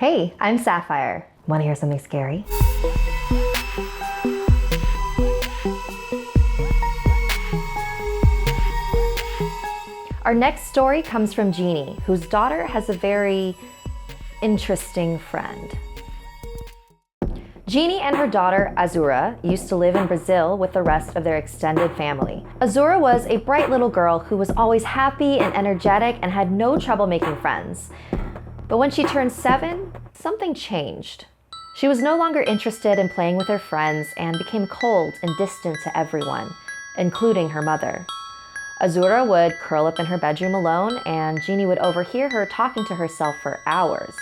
Hey, I'm Sapphire. Want to hear something scary? Our next story comes from Jeannie, whose daughter has a very interesting friend. Jeannie and her daughter, Azura, used to live in Brazil with the rest of their extended family. Azura was a bright little girl who was always happy and energetic and had no trouble making friends. But when she turned 7, something changed. She was no longer interested in playing with her friends and became cold and distant to everyone, including her mother. Azura would curl up in her bedroom alone, and Jeannie would overhear her talking to herself for hours.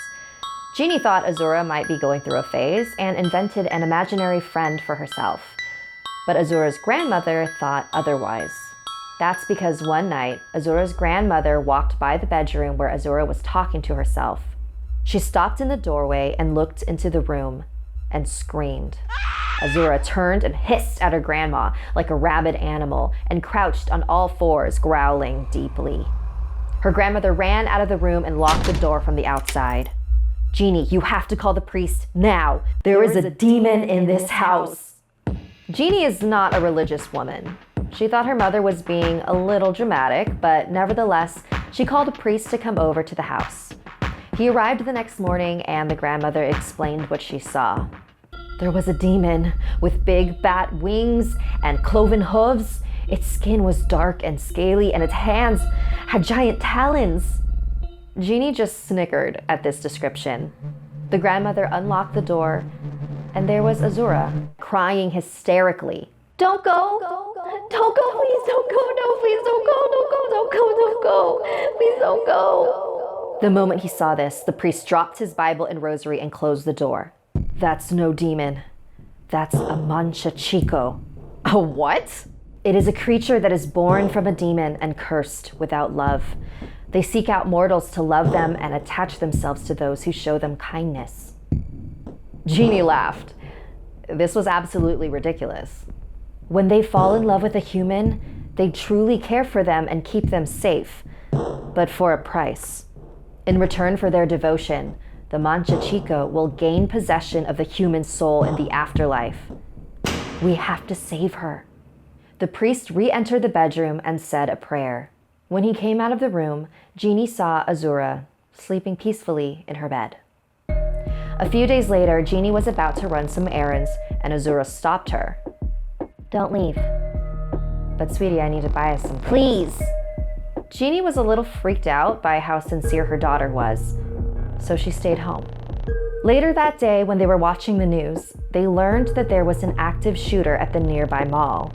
Jeannie thought Azura might be going through a phase and invented an imaginary friend for herself. But Azura's grandmother thought otherwise. That's because one night, Azura's grandmother walked by the bedroom where Azura was talking to herself. She stopped in the doorway and looked into the room and screamed. Azura turned and hissed at her grandma like a rabid animal and crouched on all fours, growling deeply. Her grandmother ran out of the room and locked the door from the outside. "Jeannie, you have to call the priest now. There is a demon in this house." Jeannie is not a religious woman. She thought her mother was being a little dramatic, but nevertheless, she called a priest to come over to the house. He arrived the next morning and the grandmother explained what she saw. There was a demon with big bat wings and cloven hooves. Its skin was dark and scaly and its hands had giant talons. Jeannie just snickered at this description. The grandmother unlocked the door and there was Azura crying hysterically. "Don't go! Don't go, please don't go! No, please don't go! Don't go! Don't go! Don't go! Please don't go!" The moment he saw this, the priest dropped his Bible and rosary and closed the door. "That's no demon. That's a Manchachicoj." "A what?" "It is a creature that is born from a demon and cursed without love. They seek out mortals to love them and attach themselves to those who show them kindness." Jeannie laughed. This was absolutely ridiculous. When they fall in love with a human, they truly care for them and keep them safe, but for a price. In return for their devotion, the Manchachicoj will gain possession of the human soul in the afterlife. We have to save her. The priest re-entered the bedroom and said a prayer. When he came out of the room, Jeannie saw Azura sleeping peacefully in her bed. A few days later, Jeannie was about to run some errands and Azura stopped her. "Don't leave." "But sweetie, I need to buy us something." "Please." Jeannie was a little freaked out by how sincere her daughter was, so she stayed home. Later that day, when they were watching the news, they learned that there was an active shooter at the nearby mall,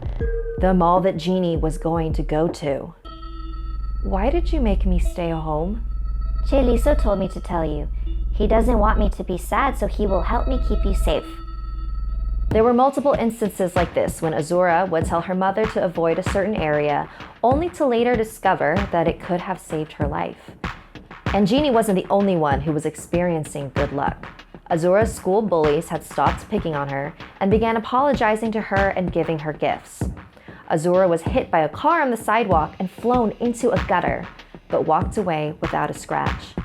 the mall that Jeannie was going to go to. "Why did you make me stay home?" Cheliso told me to tell you. He doesn't want me to be sad, so he will help me keep you safe. There were multiple instances like this when Azura would tell her mother to avoid a certain area, only to later discover that it could have saved her life. And Jeannie wasn't the only one who was experiencing good luck. Azura's school bullies had stopped picking on her and began apologizing to her and giving her gifts. Azura was hit by a car on the sidewalk and flown into a gutter, but walked away without a scratch.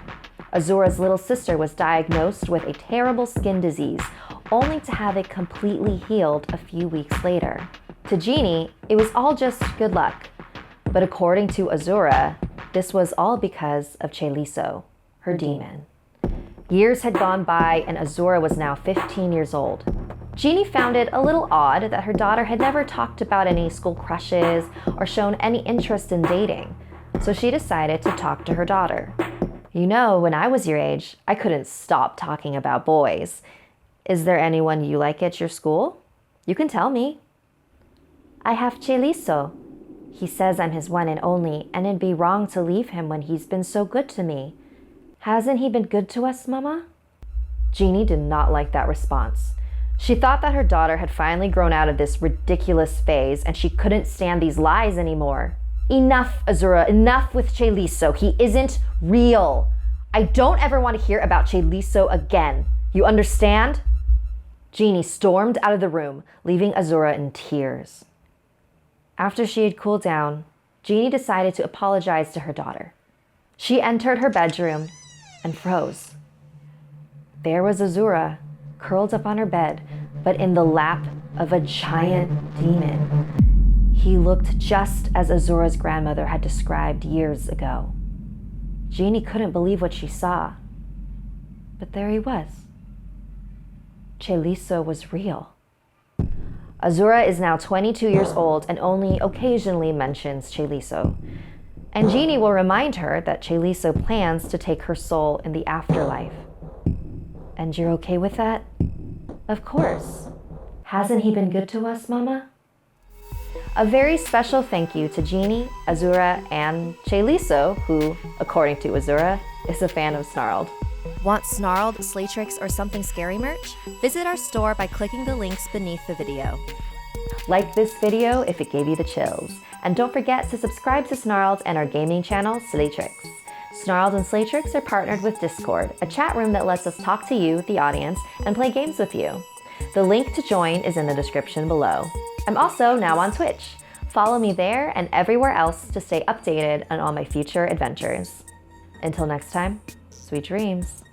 Azura's little sister was diagnosed with a terrible skin disease, only to have it completely healed a few weeks later. To Jeannie, it was all just good luck. But according to Azura, this was all because of Cheliso, her demon. Years had gone by and Azura was now 15 years old. Jeannie found it a little odd that her daughter had never talked about any school crushes or shown any interest in dating, so she decided to talk to her daughter. "You know, when I was your age, I couldn't stop talking about boys. Is there anyone you like at your school? You can tell me." "I have Cheliso. He says I'm his one and only, and it'd be wrong to leave him when he's been so good to me. Hasn't he been good to us, Mama?" Jeannie did not like that response. She thought that her daughter had finally grown out of this ridiculous phase and she couldn't stand these lies anymore. "Enough, Azura, enough with Cheliso. He isn't real. I don't ever want to hear about Cheliso again. You understand?" Jeannie stormed out of the room, leaving Azura in tears. After she had cooled down, Jeannie decided to apologize to her daughter. She entered her bedroom and froze. There was Azura, curled up on her bed, but in the lap of a giant demon. He looked just as Azura's grandmother had described years ago. Jeannie couldn't believe what she saw. But there he was. Cheliso was real. Azura is now 22 years old and only occasionally mentions Cheliso. And Jeannie will remind her that Cheliso plans to take her soul in the afterlife. And you're okay with that? Of course. Hasn't he been good to us, Mama? A very special thank you to Jeannie, Azura, and Cheliso, who, according to Azura, is a fan of Snarled. Want Snarled, Slaytrix, or Something Scary merch? Visit our store by clicking the links beneath the video. Like this video if it gave you the chills. And don't forget to subscribe to Snarled and our gaming channel, Slaytrix. Snarled and Slaytrix are partnered with Discord, a chat room that lets us talk to you, the audience, and play games with you. The link to join is in the description below. I'm also now on Twitch. Follow me there and everywhere else to stay updated on all my future adventures. Until next time, sweet dreams.